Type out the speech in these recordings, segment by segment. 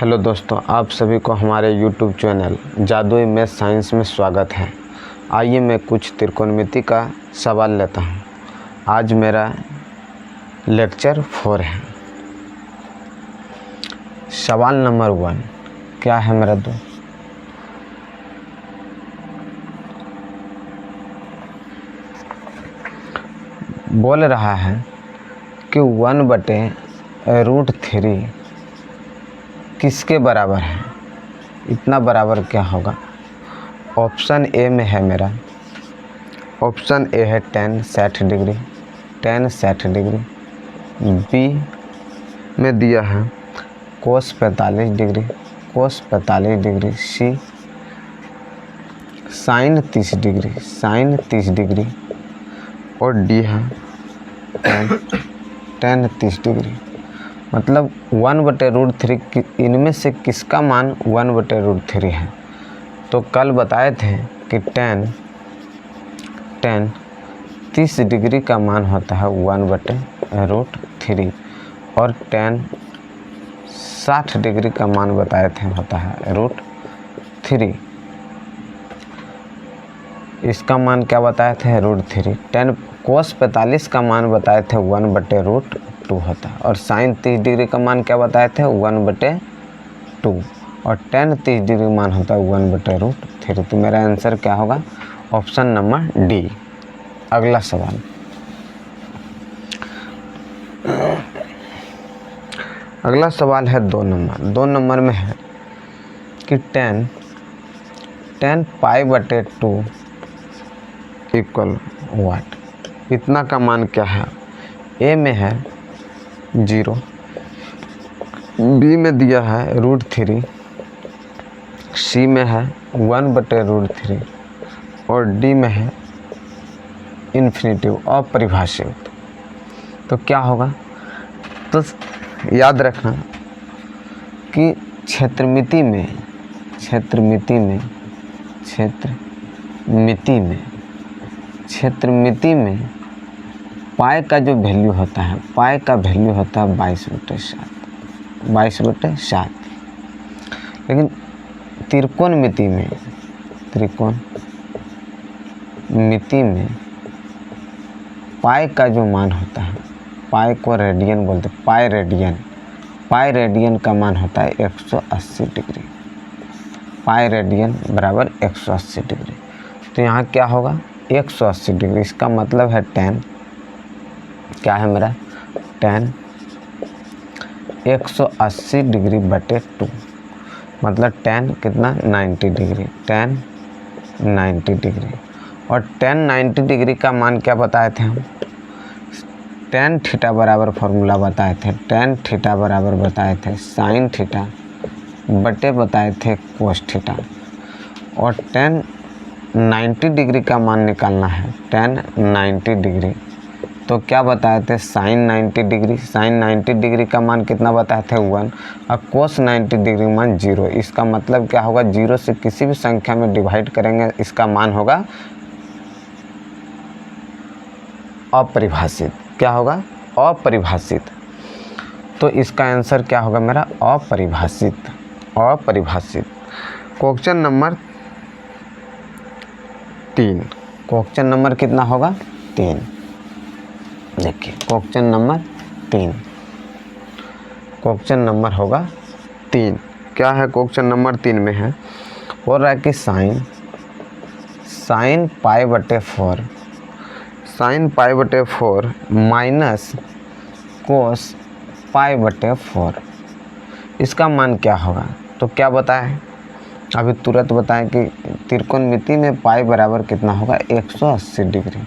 Hello दोस्तों, आप सभी को हमारे YouTube चैनल जादुई मैथ साइंस में स्वागत है। आइए मैं कुछ त्रिकोणमिति का सवाल लेता हूं। आज मेरा लेक्चर 4 है। सवाल नंबर 1 क्या है मेरा दोस्त? बोल रहा है कि 1/√3 किसके बराबर है? इतना बराबर क्या होगा? ऑप्शन ए में है मेरा, ऑप्शन ए है tan 60 degree, tan 60 degree. B में दिया है cos 45 degree, cos 45 degree. C sin 30 degree, sin 30 degree. और डी है tan 30 डिग्री। मतलब 1/√3 इनमें से किसका मान 1/√3 है? तो कल बताए थे कि tan 30 डिग्री का मान होता है 1/√3 और tan 60 डिग्री का मान बताए थे होता है √3। इसका मान क्या बताए थे? √3। tan cos 45 का मान बताए थे 1/√2 होता है और sin 30 डिग्री का मान क्या बताए थे? 1/2 और tan 30 डिग्री मान होता है 1/√3। तो मेरा आंसर क्या होगा? Option number D. अगला सवाल, अगला सवाल है 2 नंबर। 2 नंबर में है कि tan π/2 इक्वल वाट, इतना का मान क्या है? ए में है 0, बी में दिया है √3, सी में है 1/√3 और डी में है इन्फिनिटिव, अपरिभाषित। तो क्या होगा? तो याद रखना कि क्षेत्रमिति में पाई का जो वैल्यू होता है, पाई का वैल्यू होता है 22/7। लेकिन त्रिकोणमिति में पाई का जो मान होता है, पाई को रेडियन बोलते हैं, पाई रेडियन का मान होता है 180 डिग्री। पाई रेडियन बराबर 180 डिग्री। तो यहाँ क्या होगा? 180 डिग्री। इसका मतलब है tan क्या है मेरा? tan 180 डिग्री बटे 2 मतलब tan कितना? 90 डिग्री। tan 90 डिग्री और tan 90 डिग्री का मान क्या बताए थे हम? tan थीटा बराबर फॉर्मूला बताए थे। tan थीटा बराबर बताए थे sin थीटा बटे बताए थे cos थीटा। और tan 90 डिग्री का मान निकालना है, tan 90 डिग्री। तो क्या बताए थे? sin 90 degree. sin 90 डिग्री का मान कितना बताए थे? 1 और cos 90 डिग्री मान 0। इसका मतलब क्या होगा? 0 से किसी भी संख्या में डिवाइड करेंगे, इसका मान होगा अपरिभाषित। क्या होगा? अपरिभाषित। तो इसका आंसर क्या होगा मेरा? अपरिभाषित। Question number 3। क्वेश्चन नंबर कितना होगा? 3। देखिए क्वेश्चन नंबर 3। क्वेश्चन नंबर होगा 3। क्या है क्वेश्चन नंबर 3 में है? बोल रहा है कि sin π/4 माइनस cos π/4 इसका मान क्या होगा? तो क्या बताएं? अभी तुरंत बताएं कि त्रिकोणमिति में पाई बराबर कितना होगा? 180 डिग्री।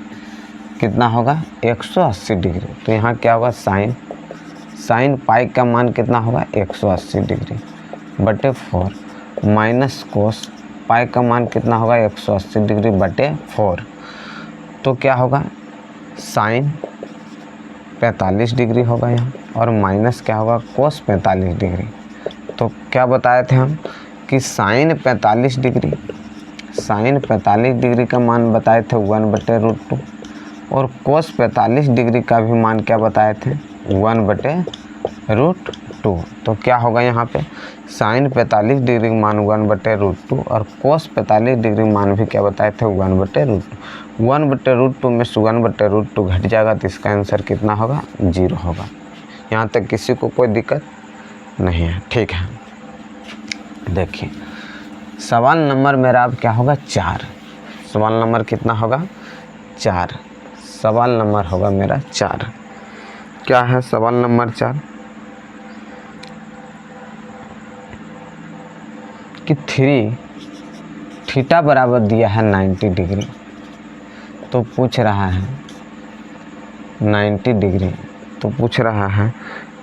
कितना होगा? 180 डिग्री। तो यहाँ क्या होगा? sin पाई का मान कितना होगा? 180 डिग्री बटे 4 माइनस कोस पाई का मान कितना होगा? 180 डिग्री बटे 4। तो क्या होगा? sin 45 डिग्री होगा यहाँ और माइनस क्या होगा? cos 45 degree. तो क्या बताए थे हम कि sin 45 डिग्री का मान बताए थे 1/√2 और cos 45 डिग्री का भी मान क्या बताए थे? 1/2 √2। तो क्या होगा यहाँ पे साइन 45 डिग्री मान 1/√2 और कोस 45 डिग्री मान भी क्या बताए थे 1/√2। 1/√2 में से 1/√2 घट जाएगा तो इसका आंसर कितना होगा 0 होगा। यहाँ तक किसी को कोई दिक्कत नहीं है, ठीक है। देखिए सवाल नंबर मेरा अब क्या होगा 4। सवाल नंबर कितना होगा 4। सवाल नंबर होगा मेरा 4। क्या है सवाल नंबर 4 कि 3 थीटा बराबर दिया है 90 डिग्री। तो पूछ रहा है 90 डिग्री, तो पूछ रहा है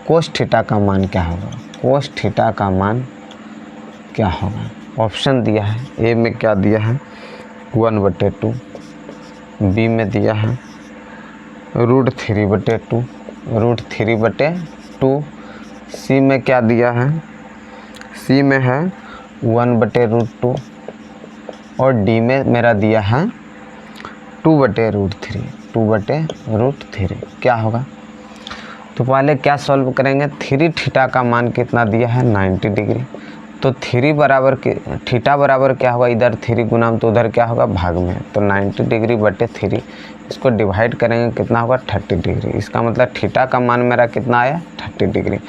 कोस थीटा का मान क्या होगा। कोस थीटा का मान क्या होगा। ऑप्शन दिया है, ए में क्या दिया है 1/2, बी में दिया है √3/2, √3/2, सी में क्या दिया है, सी में है 1/√2 और डी में मेरा दिया है 2/√3, 2/√3। क्या होगा तो पहले क्या सॉल्व करेंगे। 3 थीटा का मान कितना दिया है 90 डिग्री। तो 3 बराबर के थीटा बराबर क्या होगा, इधर 3 गुना तो उधर क्या होगा भाग में, तो 90 डिग्री बटे 3 इसको डिवाइड करेंगे कितना होगा 30 डिग्री। इसका मतलब थीटा का मान मेरा कितना आया 30 डिग्री।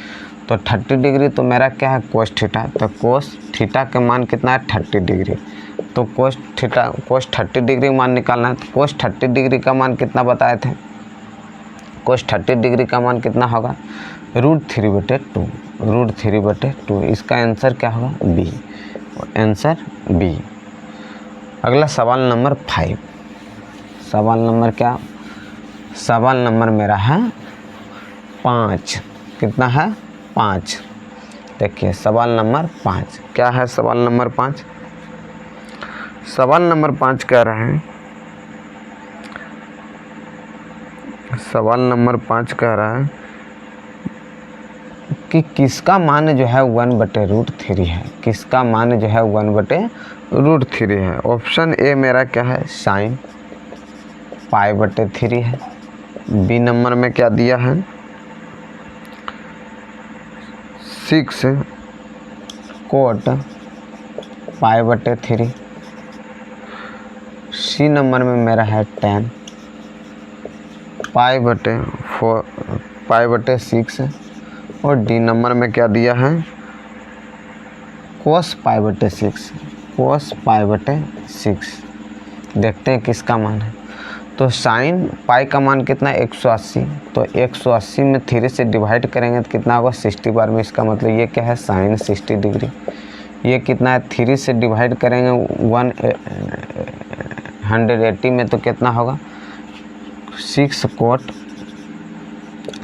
तो 30 डिग्री तो मेरा क्या है कोस थीटा, तो कोस थीटा का मान कितना है 30 डिग्री। तो कोस 30 डिग्री मान निकालना है। तो कोस 30 डिग्री का मान कितना बताए थे, कोस 30 डिग्री का मान कितना होगा √3/2, √3/2। इसका आंसर क्या होगा बी, आंसर बी। अगला सवाल नंबर 5। सवाल नंबर क्या, सवाल नंबर मेरा है 5। कितना है 5। देखिए सवाल नंबर 5 क्या है। सवाल नंबर 5, सवाल नंबर 5 कह रहा है, सवाल नंबर 5 कह रहा है कि किसका मान जो है 1/√3 है। किसका मान जो है 1/√3 है। ऑप्शन ए मेरा क्या है साइन π/3 है। बी नंबर में क्या दिया है 6 कोट π/3। सी नंबर में मेरा है 10 π/6 और डी नंबर में क्या दिया है कोस π/6, कोस π/6। देखते हैं किसका मान है। तो साइन पाई का मान कितना है 180। तो 180 में 3 से डिवाइड करेंगे तो कितना होगा 60 बार में। इसका मतलब ये क्या है साइन 60 डिग्री। ये कितना है 3 से डिवाइड करेंगे 180 में तो कितना होगा 6 कोट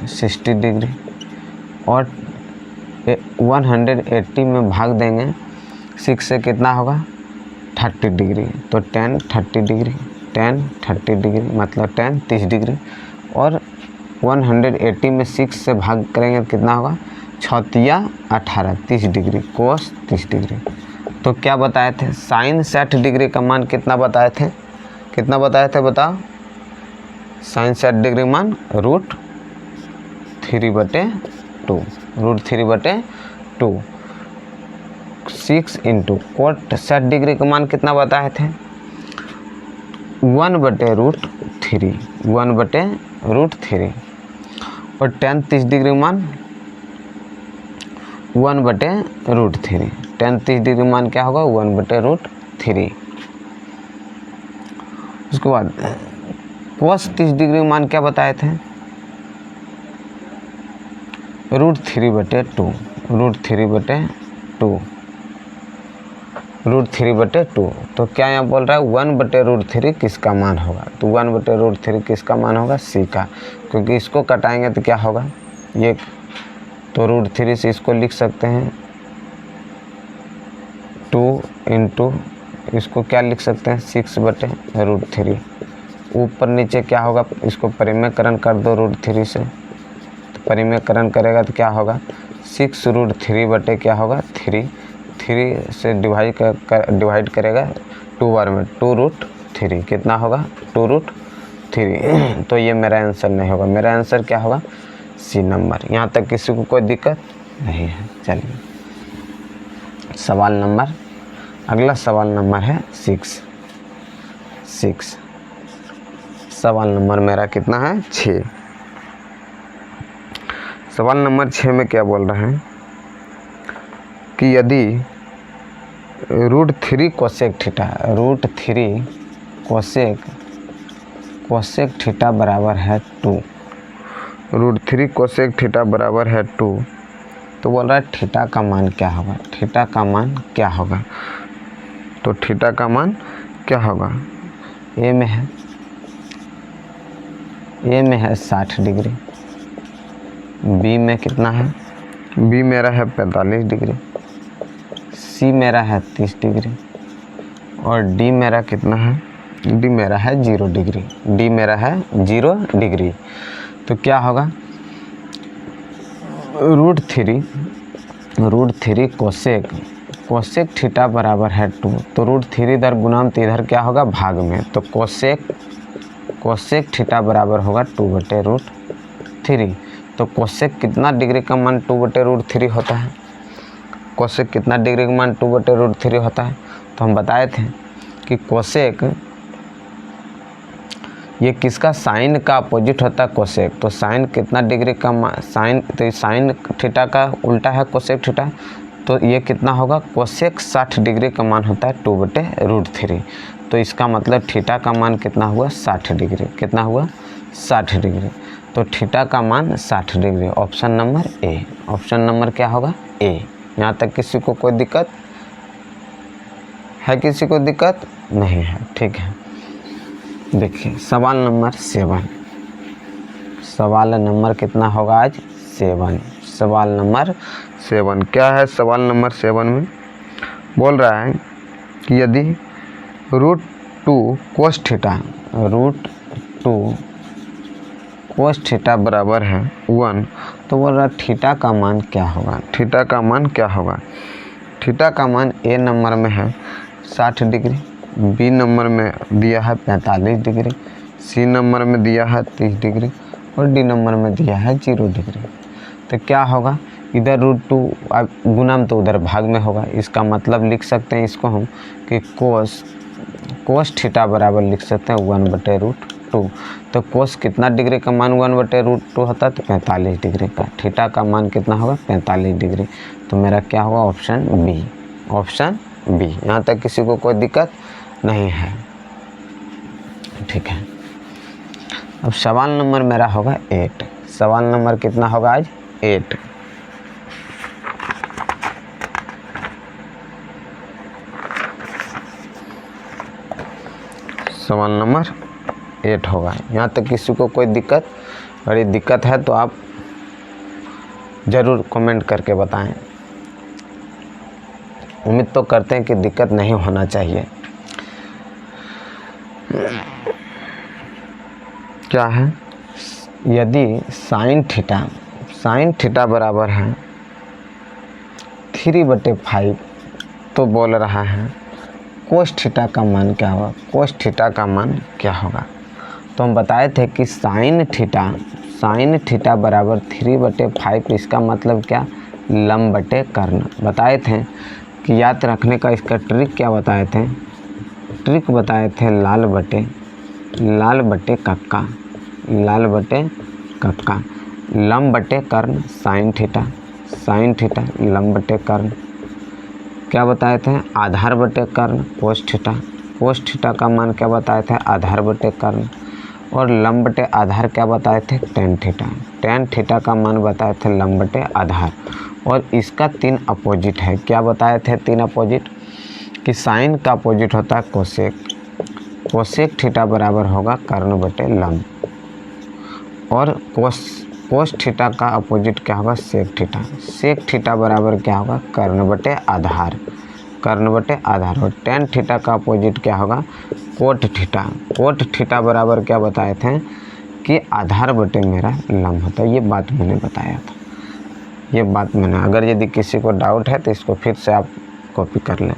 60 डिग्री और 180 में भाग देंगे 6 से कितना होगा 30 डिग्री। तो 10 30 डिग्री, 10 30 डिग्री मतलब 10 30 डिग्री और 180 में 6 से भाग करेंगे तो कितना होगा 6 × 18 30 डिग्री, कोस 30 डिग्री। तो क्या बताए थे साइन 60 डिग्री का मान कितना बताए थे, कितना बताए थे बताओ। साइन 60 डिग्री मान √3/2, √3/2। 6 × कोट 60 डिग्री का मान कितना बताए थे 1/√3, 1/√3 और 10 30 डिग्री मान 1/√3, 10 30 डिग्री मान क्या होगा 1/√3। उसके बाद कोस 30 डिग्री मान क्या बताए थे √3/2, √3/2, √3/2। तो क्या यहाँ बोल रहा है 1/√3 किसका मान होगा। तो 1/√3 किसका मान होगा सी का, क्योंकि इसको कटाएंगे तो क्या होगा ये, तो √3 से इसको लिख सकते हैं 2 × इसको क्या लिख सकते हैं 6/√3। ऊपर नीचे क्या होगा इसको परिमेयकरण कर दो √3 से, तो परिमेयकरण करेगा तो क्या होगा 6√3 क्या होगा 3 से डिवाइड करेगा 2 बार में 2√3 कितना होगा 2√3। तो ये मेरा आंसर नहीं होगा। मेरा आंसर क्या होगा सी नंबर। यहाँ तक किसी को कोई दिक्कत नहीं है। चलिए अगला सवाल नंबर है 6। सवाल नंबर मेरा कितना है 6। सवाल नंबर 6 में क्या बोल रहे हैं कि यदि √3 कोसेक थीटा कोसेक थीटा बराबर है 2, √3 कोसेक थीटा बराबर है 2, तो बोल रहा है थीटा का मान क्या होगा। थीटा का मान क्या होगा, तो थीटा का मान क्या होगा। ए में है 60 डिग्री, बी में कितना है, बी मेरा है 45 डिग्री, सी मेरा है 30 डिग्री और डी मेरा कितना है, डी मेरा है 0 डिग्री, डी मेरा है 0 डिग्री। तो क्या होगा √3 कोसेक थीटा बराबर है 2, तो √3 इधर गुणाम तो इधर क्या होगा भाग में, तो कोसेक थीटा बराबर होगा 2/√3। तो कोसेक कितना डिग्री का मान 2/√3 होता है, कोसेक कितना डिग्री का मान 2/√3 होता है। तो हम बताए थे कि कोसेक ये किसका साइन का अपोजिट होता है कोसेक, तो साइन कितना डिग्री का साइन थीटा का उल्टा है कोसेक थीटा, तो ये कितना होगा कोसेक 60 डिग्री का मान होता है 2/√3। तो इसका मतलब थीटा का मान कितना हुआ 60 डिग्री, कितना हुआ 60 डिग्री। तो थीटा का मान 60 degree, option number A. Option number क्या होगा ए। यहाँ तक किसी को कोई दिक्कत है, किसी को दिक्कत नहीं है, ठीक है। देखिए सवाल नंबर 7, सवाल नंबर कितना होगा आज 7। सवाल नंबर 7 क्या है, सवाल नंबर 7 में बोल रहा है कि यदि √2 कोस थीटा बराबर है 1, तो बोल रहा है थीटा का मान क्या होगा। थीटा का मान क्या होगा, थीटा का मान ए नंबर में है 60 डिग्री, बी नंबर में दिया है 45 डिग्री, सी नंबर में दिया है 30 डिग्री और डी नंबर में दिया है 0 डिग्री। तो क्या होगा, इधर √2 गुणाम तो उधर भाग में होगा, इसका मतलब लिख सकते हैं इसको हम कि कोस थीटा बराबर लिख सकते हैं 1/√2। तो कोस कितना डिग्री का मान 1/√2 होता है, तो 45 डिग्री का। थीटा का मान कितना होगा 45 डिग्री। तो मेरा क्या होगा ऑप्शन बी, ऑप्शन बी। यहाँ तक किसी को कोई दिक्कत नहीं है, ठीक है। अब सवाल नंबर मेरा होगा 8। सवाल नंबर कितना होगा आज 8। सवाल नंबर 8 होगा। यहाँ तक किसी को कोई दिक्कत, अगर ये दिक्कत है तो आप ज़रूर कमेंट करके बताएं। उम्मीद तो करते हैं कि दिक्कत नहीं होना चाहिए। क्या है, यदि साइन थीटा बराबर है 3/5, तो बोल रहा है कोस थीटा का मान क्या होगा। कोस थीटा का मान क्या होगा, तो हम बताए थे कि साइन थीटा बराबर 3/5, इसका मतलब क्या लंब बटे कर्ण। बताए थे कि याद रखने का इसका ट्रिक क्या बताए थे, ट्रिक बताए थे लाल बटे कक्का, लंब बटे कर्ण साइन थीटा लंब बटे कर्ण। क्या बताए थे आधार बटे कर्ण कोस थीटा का मान क्या बताए थे आधार बटे कर्ण, और लंब बटे आधार क्या बताए थे टेन थीटा का मान बताए थे लंब बटे आधार। और इसका 3 अपोजिट है। क्या बताए थे 3 अपोजिट, कि साइन का अपोजिट होता है कोसेक थीटा बराबर होगा कर्ण बटे लंब, और कोस थीटा का अपोजिट क्या होगा सेक थीटा बराबर क्या होगा कर्ण बटे आधार, और टेन थीटा का अपोजिट क्या होगा कोट थीटा बराबर क्या बताए थे कि आधार बटे मेरा लंब होता है। ये बात मैंने बताया था, ये बात मैंने, अगर यदि किसी को डाउट है तो इसको फिर से आप कॉपी कर लें।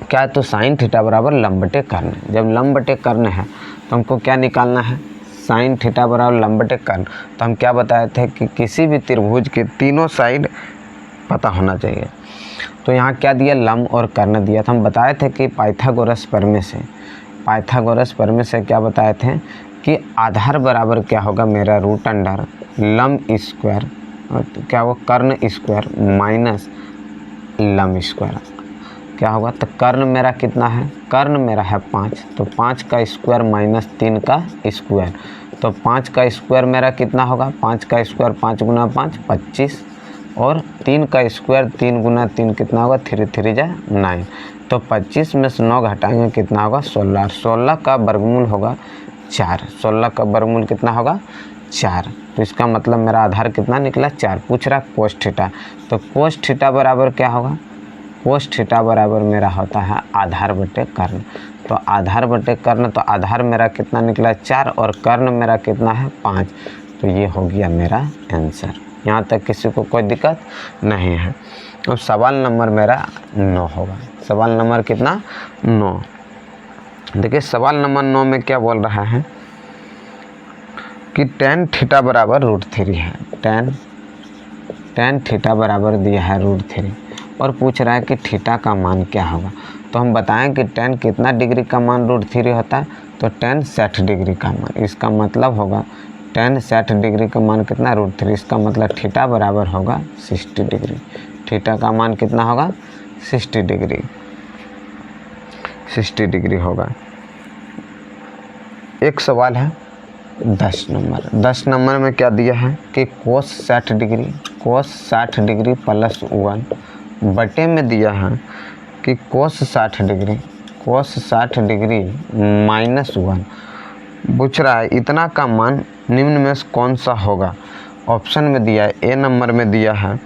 क्या है, तो साइन थीटा बराबर लंब बटे कर्ण। जब लंब बटे कर्ण है तो हमको क्या निकालना है साइन थीटा बराबर लंब बटे कर्ण। तो हम क्या बताए थे कि किसी भी त्रिभुज के तीनों साइड पता होना चाहिए। तो यहाँ क्या दिया, लंब और कर्ण दिया था। हम बताए थे कि पाइथागोरस प्रमेय से क्या बताए थे कि आधार बराबर क्या होगा मेरा रूट अंडर लंब स्क्वायर, क्या होगा कर्ण स्क्वायर माइनस लंब स्क्वायर क्या होगा। तो कर्ण मेरा कितना है, कर्ण मेरा है 5, तो 5 का स्क्वायर माइनस 3 का स्क्वायर, तो 5 का स्क्वायर मेरा कितना होगा, 5 का स्क्वायर 5 गुना 5 25, और 3 का स्क्वायर 3 गुना 3 कितना होगा, 3 3 जा 9, तो 25 में से 9 घटाएंगे कितना होगा 16, 16 का वर्गमूल होगा 4, 16 का वर्गमूल कितना होगा 4। तो इसका मतलब मेरा आधार कितना निकला 4। पूछ रहा कोस थीटा, तो कोस थीटा बराबर क्या होगा, कोस थीटा बराबर मेरा होता है आधार बटे कर्ण। तो आधार बटे कर्ण, तो आधार मेरा कितना निकला 4 और कर्ण मेरा कितना है 5। तो ये हो गया मेरा आंसर। यहाँ तक किसी को कोई दिक्कत नहीं है। अब सवाल नंबर मेरा 9 होगा। सवाल नंबर कितना 9। देखिए सवाल नंबर 9 में क्या बोल रहा है कि tan थीटा बराबर √3 है। tan थीटा बराबर दिया है √3 और पूछ रहा है कि थीटा का मान क्या होगा। तो हम बताएं कि tan कितना डिग्री का मान √3 होता है, तो tan 60 डिग्री का मान। इसका मतलब होगा tan 60 डिग्री का मान कितना √3, इसका मतलब थीटा बराबर होगा 60 डिग्री। थीटा का मान कितना होगा 60 डिग्री, 60 डिग्री होगा। एक सवाल है 10 नंबर। 10 नंबर में क्या दिया है कि कोस 60 डिग्री प्लस 1 बटे में दिया है कि कोस 60 डिग्री माइनस 1। पूछ रहा है इतना का मान निम्न में से कौन सा होगा। ऑप्शन में दिया है, ए नंबर में दिया है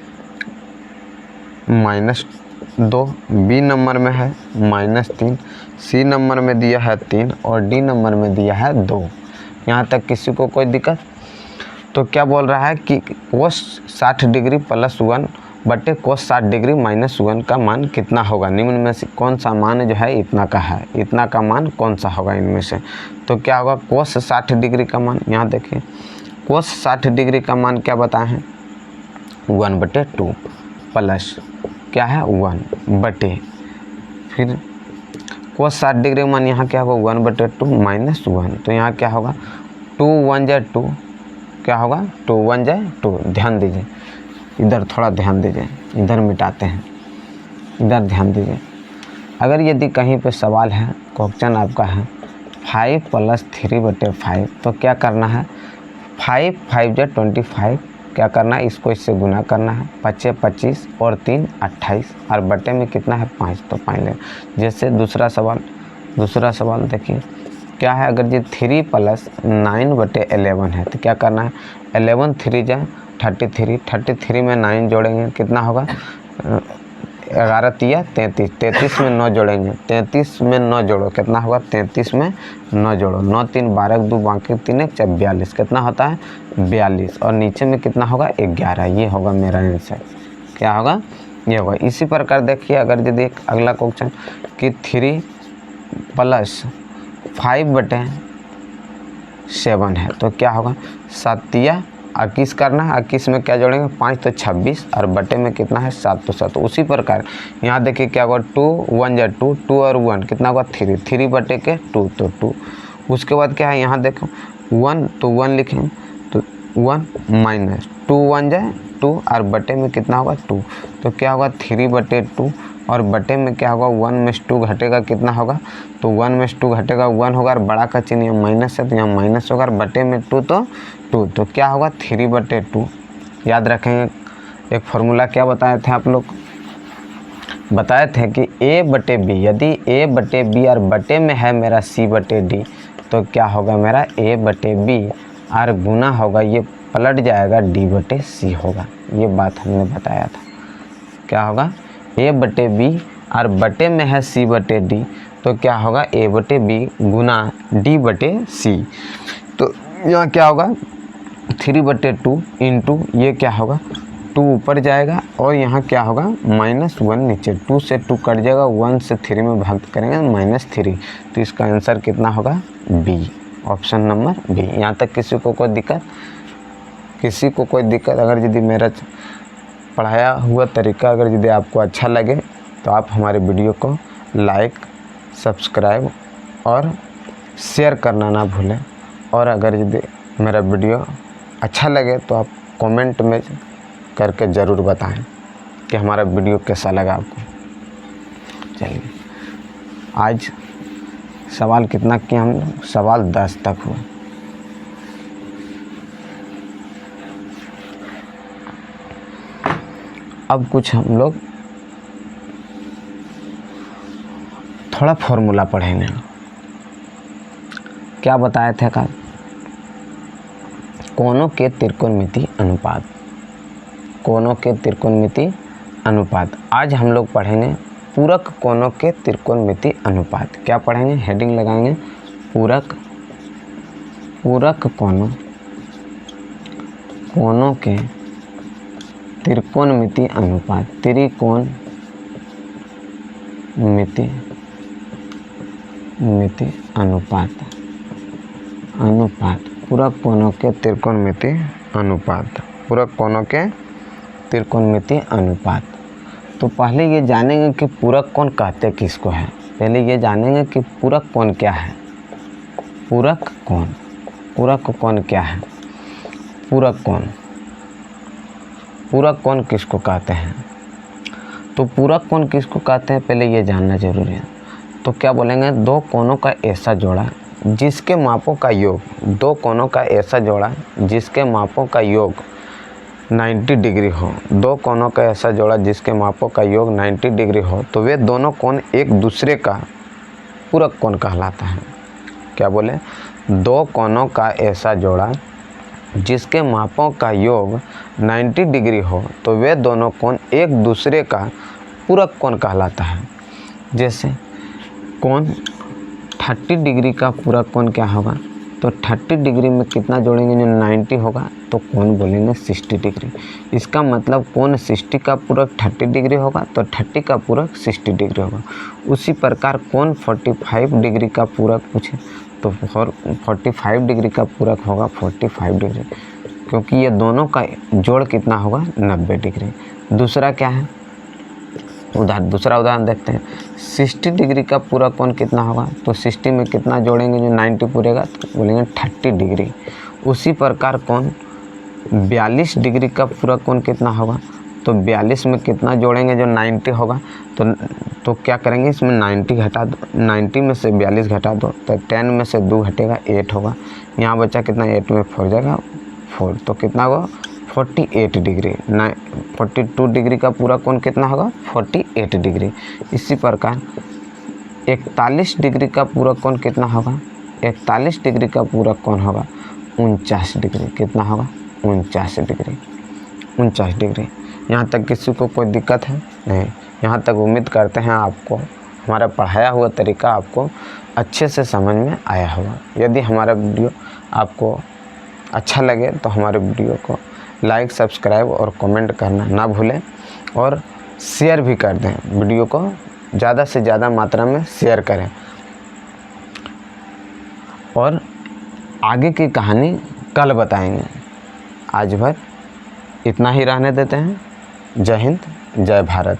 -2, बी नंबर में है -3, सी नंबर में दिया है 3 और डी नंबर में दिया है 2। यहाँ तक किसी को कोई दिक्कत। तो क्या बोल रहा है कि कोस 60 डिग्री प्लस 1 बटे कोस 60 डिग्री माइनस 1 का मान कितना होगा। निम्न में से कौन सा मान जो है इतना का है, इतना का मान कौन सा होगा इनमें से। तो क्या होगा कोस 60 डिग्री का मान, यहाँ देखिए कोस 60 डिग्री का मान क्या बताए हैं 1/2 प्लस क्या है 1 बटे, फिर कोस 60 डिग्री का मान यहाँ क्या होगा 1/2 माइनस 1। तो यहाँ क्या होगा 2 1 जा 2, क्या होगा 2 1 जा 2। ध्यान दीजिए इधर, थोड़ा ध्यान दीजिए, इधर मिटाते हैं, इधर ध्यान दीजिए। अगर यदि कहीं पे सवाल है, क्वेश्चन आपका है 5 + 3/5, तो क्या करना है 5 5 जा 25, क्या करना है इसको इससे गुना करना है, 5 25 और 3 28 और बटे में कितना है 5, तो 5 ले। जैसे दूसरा सवाल देखिए क्या है, अगर ये 3 + 9/11 है तो क्या करना है 11 3 जा 33 में 9 जोड़ेंगे कितना होगा 11 तिया 33, 33 में 9 जोड़ेंगे, 33 में 9 जोड़ो कितना होगा 33 में 9 जोड़ो, 9 3 12 2 बाकी 3 1 42, कितना होता है 42 और नीचे में कितना होगा 11। ये होगा मेरा आंसर, क्या होगा ये होगा। इसी प्रकार देखिए अगर यदि एक अगला क्वेश्चन कि 3 + 5/7 है तो क्या होगा 7 तिया 21 करना है, 21 में क्या जोड़ेंगे 5 तो 26 और बटे में कितना है 7 तो 7। उसी प्रकार यहाँ देखिए क्या होगा 2 1 जा 2, 2 और 1 कितना होगा 3, 3 बटे के 2 तो 2। उसके बाद क्या है यहाँ देखो 1 तो 1 लिखेंगे तो 1 माइनस 2 1 जा 2 और बटे में कितना होगा 2, तो क्या होगा 3/2 और बटे में क्या होगा 1 में 2 घटेगा कितना होगा, तो 1 में 2 घटेगा 1 होगा और बड़ा का चिन्ह यहाँ माइनस है तो यहाँ माइनस होगा और बटे में 2 तो 2, तो क्या होगा 3/2। याद रखेंगे एक फॉर्मूला क्या बताए थे आप लोग, बताए थे कि A/B, यदि A/B और बटे में है मेरा C/D तो क्या होगा मेरा A/B और गुना होगा ये पलट जाएगा D/C होगा। ये बात हमने बताया था, क्या होगा A/B और बटे में है C/D तो क्या होगा A/B गुना D/C। तो यहाँ क्या होगा 3/2 इंटू ये क्या होगा 2 ऊपर जाएगा और यहाँ क्या होगा -1 नीचे, 2 से 2 कट जाएगा, 1 से 3 में भाग करेंगे -3, तो इसका आंसर कितना होगा B ऑप्शन नंबर बी। यहाँ तक किसी को कोई दिक्कत अगर यदि मेरा पढ़ाया हुआ तरीका अगर यदि आपको अच्छा लगे तो आप हमारे वीडियो को लाइक, सब्सक्राइब और शेयर करना ना भूलें। और अगर यदि मेरा वीडियो अच्छा लगे तो आप कमेंट में करके ज़रूर बताएं कि हमारा वीडियो कैसा लगा आपको। चलिए, आज सवाल कितना किया हम लोग? सवाल 10 तक हुआ। अब कुछ हम लोग थोड़ा फॉर्मूला पढ़ेंगे। क्या बताए थे कल? कोनों के त्रिकोणमिति अनुपात, कोनों के त्रिकोणमिति अनुपात। आज हम लोग पढ़ेंगे पूरक कोनों के त्रिकोणमिति अनुपात। क्या पढ़ेंगे? हेडिंग लगाएंगे पूरक कोनों के त्रिकोणमिति अनुपात, त्रिकोणमिति अनुपात, पूरक कोनों के त्रिकोणमिति अनुपात, पूरक कोनों के त्रिकोणमिति अनुपात। तो पहले ये जानेंगे कि पूरक कोण कहते किसको है। पहले ये जानेंगे कि पूरक कोण क्या है। पूरक कोण क्या है? पूरक कोण किसको कहते हैं? तो पूरक कोण किसको कहते हैं पहले ये जानना जरूरी है। तो क्या बोलेंगे? दो कोनों का ऐसा जोड़ा जिसके मापों का योग, दो कोनों का ऐसा जोड़ा जिसके मापों का योग 90 डिग्री हो। दो कोनों का ऐसा जोड़ा जिसके मापों का योग 90 डिग्री हो तो वे दोनों कोण एक दूसरे का पूरक कोण कहलाता है। क्या बोले? दो कोनों का ऐसा जोड़ा जिसके मापों का योग 90 डिग्री हो तो वे दोनों कोण एक दूसरे का पूरक कोण कहलाता है। जैसे कोण 30 डिग्री का पूरक कोण क्या होगा? तो 30 डिग्री में कितना जोड़ेंगे? जो 90 होगा तो कोण बोलेंगे 60 डिग्री। इसका मतलब कोण 60 का पूरक 30 डिग्री होगा तो 30 का पूरक 60 डिग्री होगा। उसी प्रकार कोण 45 डिग्री का पूरक पूछे तो 45 डिग्री का पूरक होगा 45 डिग्री, क्योंकि ये दोनों का जोड़ कितना होगा? 90 डिग्री। दूसरा क्या है? दूसरा उदाहरण देखते हैं। 60 डिग्री का पूरक कोण कितना होगा? तो 60 में कितना जोड़ेंगे जो 90 पूरेगा? तो बोलेंगे 30 डिग्री। उसी प्रकार कोण 42 डिग्री का पूरक कोण कितना होगा? तो 42 में कितना जोड़ेंगे जो 90 होगा? तो क्या करेंगे? इसमें 90 घटा दो, 90 में से 42 घटा दो तो 10 में से 2 घटेगा 8 होगा। यहाँ बचा कितना? 8 में 4 जाएगा 4, तो कितना होगा? 48 डिग्री। 42 डिग्री का पूरा कोण कितना होगा? 48 डिग्री। इसी प्रकार 41 डिग्री का पूरा कोण कितना होगा? 41 डिग्री का पूरा कोण होगा 49 डिग्री। कितना होगा? 49 डिग्री। 49 डिग्री। यहाँ तक किसी को कोई दिक्कत है? नहीं। यहाँ तक उम्मीद करते हैं आपको हमारा पढ़ाया हुआ तरीका आपको अच्छे से समझ में आया होगा। यदि हमारा वीडियो आपको अच्छा लगे तो हमारे वीडियो को लाइक, सब्सक्राइब और कमेंट करना ना भूलें और शेयर भी कर दें। वीडियो को ज़्यादा से ज़्यादा मात्रा में शेयर करें। और आगे की कहानी कल बताएंगे। आज भर इतना ही रहने देते हैं। जय हिंद, जय भारत।